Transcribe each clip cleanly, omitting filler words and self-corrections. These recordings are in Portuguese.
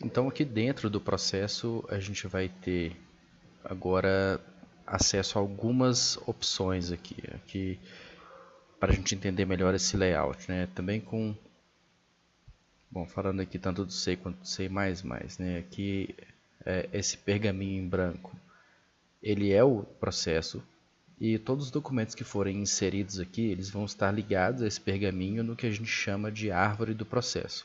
Então aqui dentro do processo a gente vai ter agora acesso a algumas opções aqui para a gente entender melhor esse layout, né? Também com, bom, falando aqui tanto do C quanto do C++, né? Aqui esse pergaminho em branco, ele é o processo e todos os documentos que forem inseridos aqui, eles vão estar ligados a esse pergaminho no que a gente chama de árvore do processo.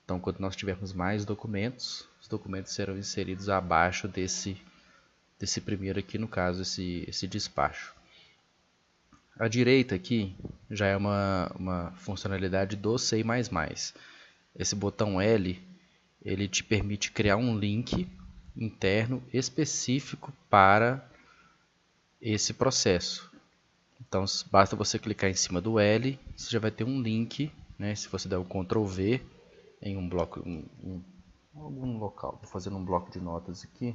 Então, quando nós tivermos mais documentos, os documentos serão inseridos abaixo desse primeiro aqui, no caso, esse despacho. À direita aqui já é uma funcionalidade do C++. Esse botão L, ele te permite criar um link interno específico para esse processo. Então, basta você clicar em cima do L, você já vai ter um link, né? Se você der o Ctrl V em um bloco, em algum local, vou fazer um bloco de notas aqui.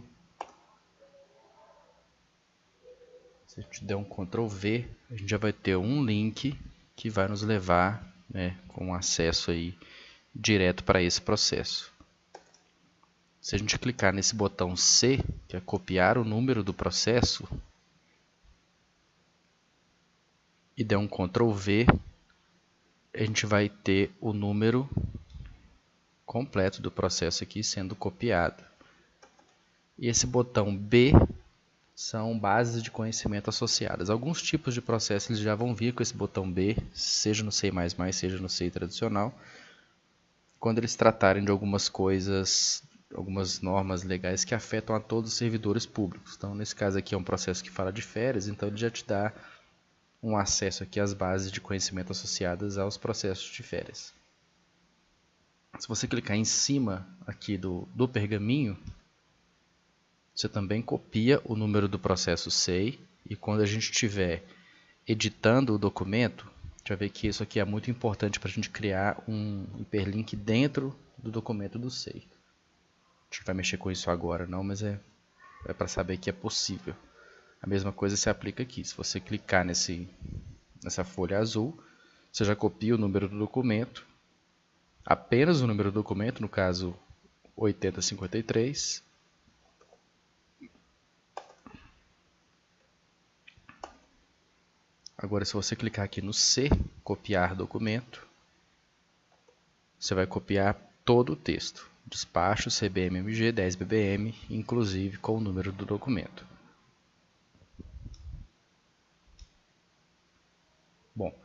Se a gente der um Ctrl V, a gente já vai ter um link que vai nos levar, né, com acesso aí direto para esse processo. Se a gente clicar nesse botão C, que é copiar o número do processo, e der um Ctrl V, a gente vai ter o número completo do processo aqui sendo copiado. E esse botão B são bases de conhecimento associadas. Alguns tipos de processos eles já vão vir com esse botão B, seja no C++, seja no C tradicional, quando eles tratarem de algumas coisas, algumas normas legais que afetam a todos os servidores públicos. Então, nesse caso aqui é um processo que fala de férias, então ele já te dá um acesso aqui às bases de conhecimento associadas aos processos de férias. Se você clicar em cima aqui do pergaminho, você também copia o número do processo SEI e quando a gente estiver editando o documento, já vê que isso aqui é muito importante para a gente criar um hiperlink dentro do documento do SEI. A gente vai mexer com isso agora não, mas é para saber que é possível. A mesma coisa se aplica aqui. Se você clicar nessa folha azul, você já copia o número do documento, apenas o número do documento, no caso 8053. Agora, se você clicar aqui no C, copiar documento, você vai copiar todo o texto. Despacho CBMMG 10 BBM, inclusive com o número do documento. Bom,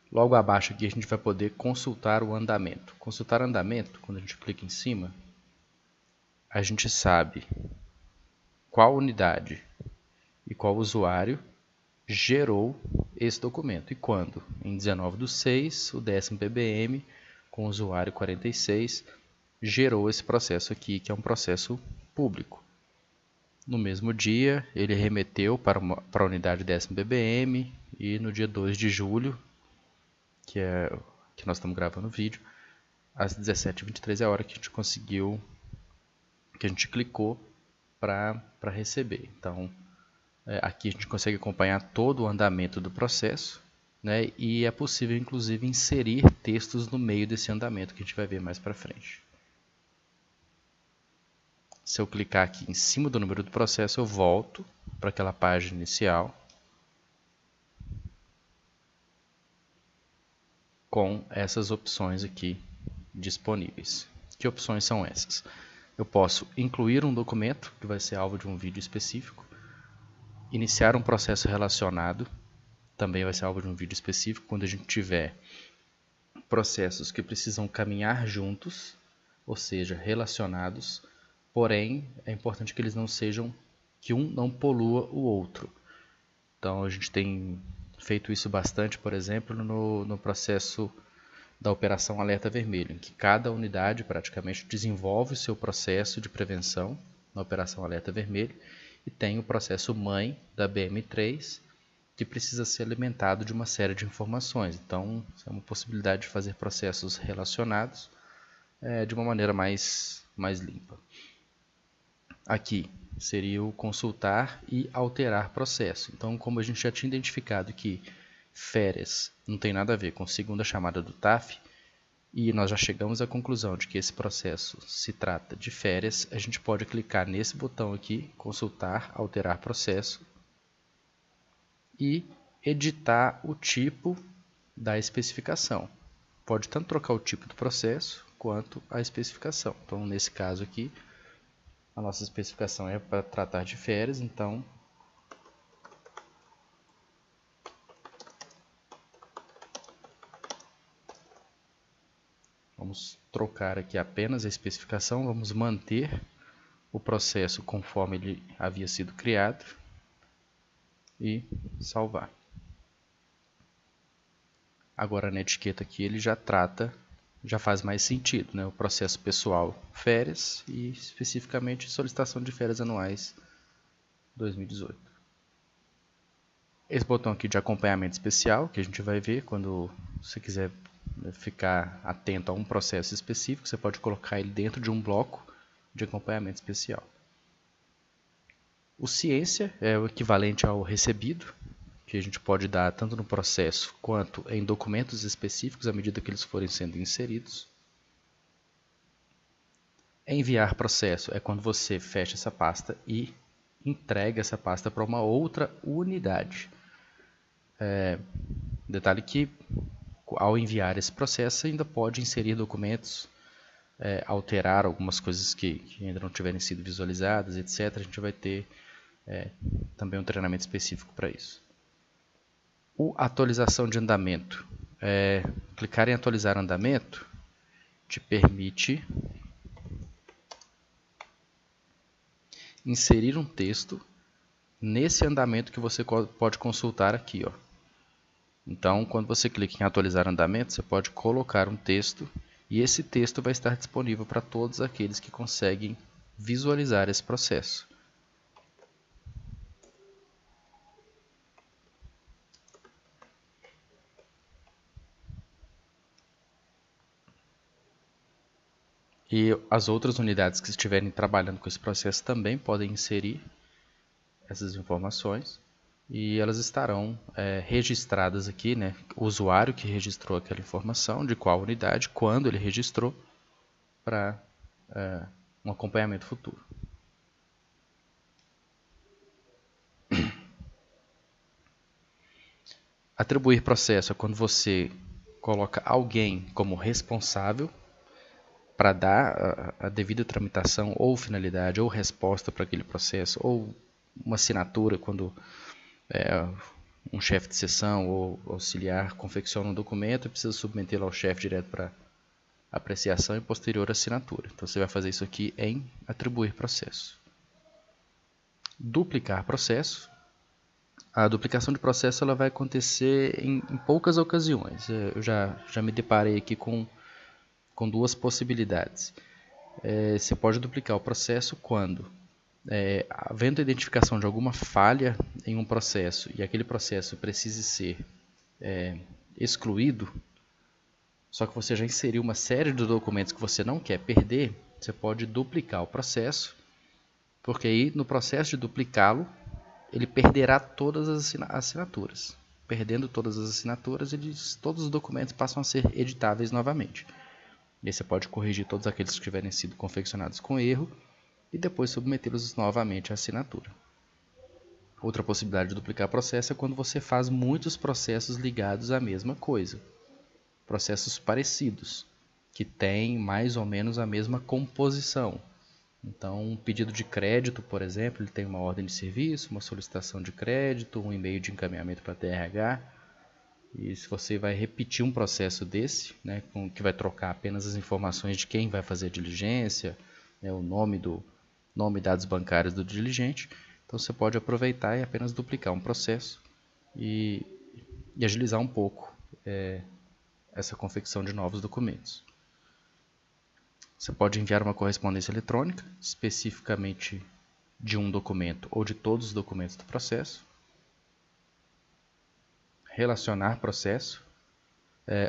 logo abaixo aqui a gente vai poder consultar o andamento. Consultar andamento, quando a gente clica em cima, a gente sabe qual unidade e qual usuário gerou esse documento. E quando? Em 19/6, o 10º PBM, com o usuário 46, gerou esse processo aqui, que é um processo público. No mesmo dia, ele remeteu para a unidade 10º PBM e no dia 2 de julho, que é que nós estamos gravando o vídeo, às 17h23 é a hora que a gente conseguiu, que a gente clicou para receber. Então, aqui a gente consegue acompanhar todo o andamento do processo, né? E é possível, inclusive, inserir textos no meio desse andamento que a gente vai ver mais para frente. Se eu clicar aqui em cima do número do processo, eu volto para aquela página inicial com essas opções aqui disponíveis. Que opções são essas? Eu posso incluir um documento, que vai ser alvo de um vídeo específico, iniciar um processo relacionado, também vai ser alvo de um vídeo específico, quando a gente tiver processos que precisam caminhar juntos, ou seja, relacionados, porém é importante que eles não sejam, que um não polua o outro. Então a gente tem feito isso bastante, por exemplo, no processo da Operação Alerta Vermelho, em que cada unidade praticamente desenvolve o seu processo de prevenção na Operação Alerta Vermelho e tem o processo mãe da BM3, que precisa ser alimentado de uma série de informações. Então, é uma possibilidade de fazer processos relacionados de uma maneira mais limpa. Aqui seria o consultar e alterar processo. Então, como a gente já tinha identificado que férias não tem nada a ver com segunda chamada do TAF, e nós já chegamos à conclusão de que esse processo se trata de férias, a gente pode clicar nesse botão aqui, consultar, alterar processo, e editar o tipo da especificação. Pode tanto trocar o tipo do processo quanto a especificação. Então, nesse caso aqui, a nossa especificação é para tratar de férias, então vamos trocar aqui apenas a especificação, vamos manter o processo conforme ele havia sido criado e salvar. Agora na etiqueta aqui ele já faz mais sentido, né? O processo pessoal férias e especificamente solicitação de férias anuais 2018. Esse botão aqui de acompanhamento especial, que a gente vai ver quando você quiser ficar atento a um processo específico, você pode colocar ele dentro de um bloco de acompanhamento especial. O ciência é o equivalente ao recebido, que a gente pode dar tanto no processo quanto em documentos específicos à medida que eles forem sendo inseridos. Enviar processo é quando você fecha essa pasta e entrega essa pasta para uma outra unidade. Detalhe que ao enviar esse processo ainda pode inserir documentos, alterar algumas coisas que ainda não tiverem sido visualizadas, etc. A gente vai ter também um treinamento específico para isso. O atualização de andamento. Clicar em atualizar andamento te permite inserir um texto nesse andamento que você pode consultar aqui, ó. Então, quando você clica em atualizar andamento, você pode colocar um texto e esse texto vai estar disponível para todos aqueles que conseguem visualizar esse processo. E as outras unidades que estiverem trabalhando com esse processo também podem inserir essas informações e elas estarão registradas aqui, né? O usuário que registrou aquela informação, de qual unidade, quando ele registrou, para um acompanhamento futuro. Atribuir processo é quando você coloca alguém como responsável para dar a devida tramitação ou finalidade ou resposta para aquele processo, ou uma assinatura quando um chefe de seção ou auxiliar confecciona um documento e precisa submetê-lo ao chefe direto para apreciação e posterior assinatura. Então você vai fazer isso aqui em atribuir processo. Duplicar processo. A duplicação de processo ela vai acontecer em poucas ocasiões. Eu já me deparei aqui com duas possibilidades. Você pode duplicar o processo quando, havendo a identificação de alguma falha em um processo e aquele processo precise ser excluído, só que você já inseriu uma série de documentos que você não quer perder, você pode duplicar o processo, porque aí no processo de duplicá-lo, ele perderá todas as assinaturas. Perdendo todas as assinaturas, todos os documentos passam a ser editáveis novamente. E aí você pode corrigir todos aqueles que tiverem sido confeccionados com erro e depois submetê-los novamente à assinatura. Outra possibilidade de duplicar processo é quando você faz muitos processos ligados à mesma coisa. Processos parecidos, que têm mais ou menos a mesma composição. Então, um pedido de crédito, por exemplo, ele tem uma ordem de serviço, uma solicitação de crédito, um e-mail de encaminhamento para TRH. E se você vai repetir um processo desse, né, que vai trocar apenas as informações de quem vai fazer a diligência, né, o nome e dados bancários do diligente, então você pode aproveitar e apenas duplicar um processo e agilizar um pouco essa confecção de novos documentos. Você pode enviar uma correspondência eletrônica, especificamente de um documento ou de todos os documentos do processo. Relacionar processo,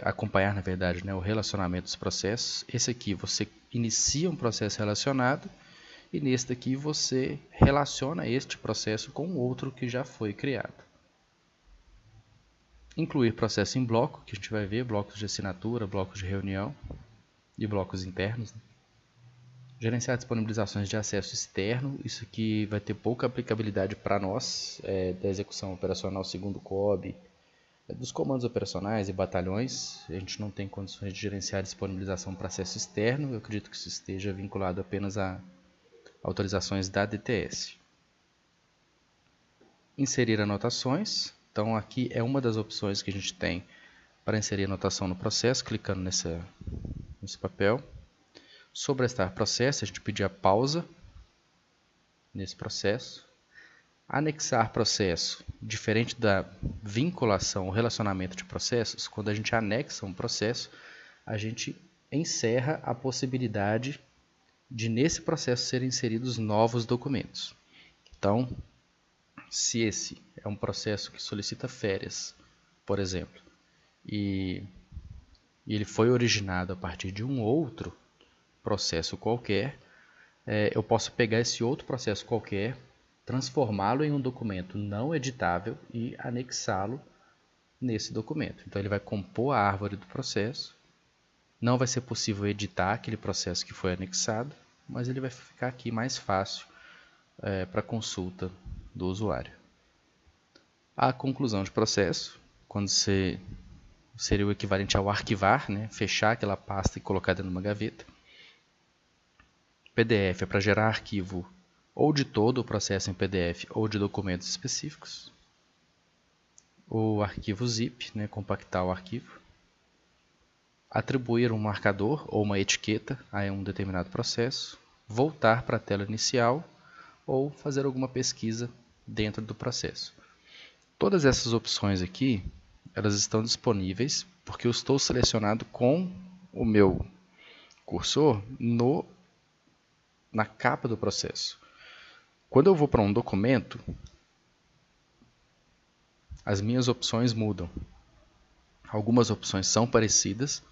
acompanhar, na verdade, né, o relacionamento dos processos. Esse aqui você inicia um processo relacionado e neste aqui você relaciona este processo com outro que já foi criado. Incluir processo em bloco, que a gente vai ver, blocos de assinatura, blocos de reunião e blocos internos. Gerenciar disponibilizações de acesso externo, isso aqui vai ter pouca aplicabilidade para nós, da execução operacional segundo COB, dos comandos operacionais e batalhões. A gente não tem condições de gerenciar disponibilização para acesso externo, eu acredito que isso esteja vinculado apenas a autorizações da DTS. Inserir anotações, então aqui é uma das opções que a gente tem para inserir anotação no processo, clicando nesse papel. Sobrestar processo, a gente pedir a pausa nesse processo. Anexar processo, diferente da vinculação ou relacionamento de processos, quando a gente anexa um processo, a gente encerra a possibilidade de nesse processo serem inseridos novos documentos. Então, se esse é um processo que solicita férias, por exemplo, e ele foi originado a partir de um outro processo qualquer, eu posso pegar esse outro processo qualquer, transformá-lo em um documento não editável e anexá-lo nesse documento. Então ele vai compor a árvore do processo. Não vai ser possível editar aquele processo que foi anexado, mas ele vai ficar aqui mais fácil para consulta do usuário. A conclusão de processo, quando seria o equivalente ao arquivar, né? Fechar aquela pasta e colocar dentro de uma gaveta. PDF é para gerar arquivo ou de todo o processo em PDF ou de documentos específicos. O arquivo zip, né? Compactar o arquivo. Atribuir um marcador ou uma etiqueta a um determinado processo. Voltar para a tela inicial ou fazer alguma pesquisa dentro do processo. Todas essas opções aqui, elas estão disponíveis porque eu estou selecionado com o meu cursor na capa do processo. Quando eu vou para um documento, as minhas opções mudam. Algumas opções são parecidas,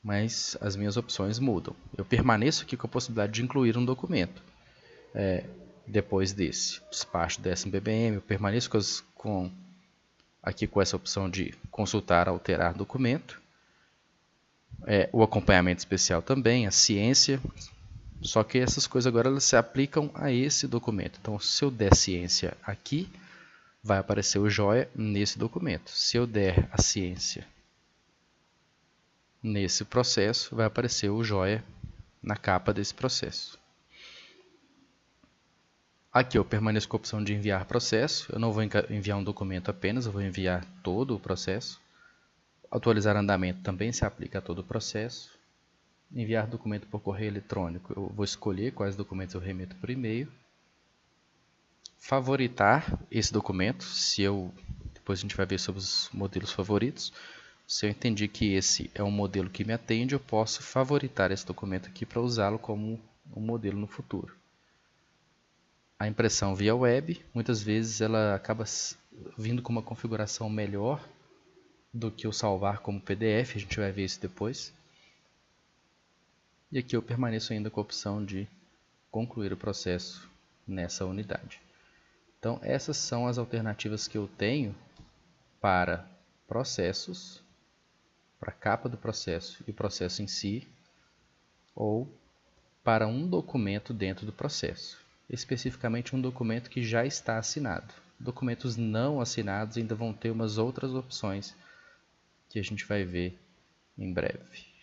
mas as minhas opções mudam. Eu permaneço aqui com a possibilidade de incluir um documento. Depois desse despacho da SMBBM, eu permaneço aqui com essa opção de consultar, alterar documento. O acompanhamento especial também, a ciência. Só que essas coisas agora elas se aplicam a esse documento. Então, se eu der ciência aqui, vai aparecer o joia nesse documento. Se eu der a ciência nesse processo, vai aparecer o joia na capa desse processo. Aqui eu permaneço com a opção de enviar processo. Eu não vou enviar um documento apenas, eu vou enviar todo o processo. Atualizar andamento também se aplica a todo o processo. Enviar documento por correio eletrônico, eu vou escolher quais documentos eu remeto por e-mail. Favoritar esse documento, depois a gente vai ver sobre os modelos favoritos. Se eu entendi que esse é um modelo que me atende, eu posso favoritar esse documento aqui para usá-lo como um modelo no futuro. A impressão via web, muitas vezes ela acaba vindo com uma configuração melhor do que o salvar como PDF, a gente vai ver isso depois. E aqui eu permaneço ainda com a opção de concluir o processo nessa unidade. Então essas são as alternativas que eu tenho para processos, para a capa do processo e o processo em si, ou para um documento dentro do processo. Especificamente um documento que já está assinado. Documentos não assinados ainda vão ter umas outras opções que a gente vai ver em breve.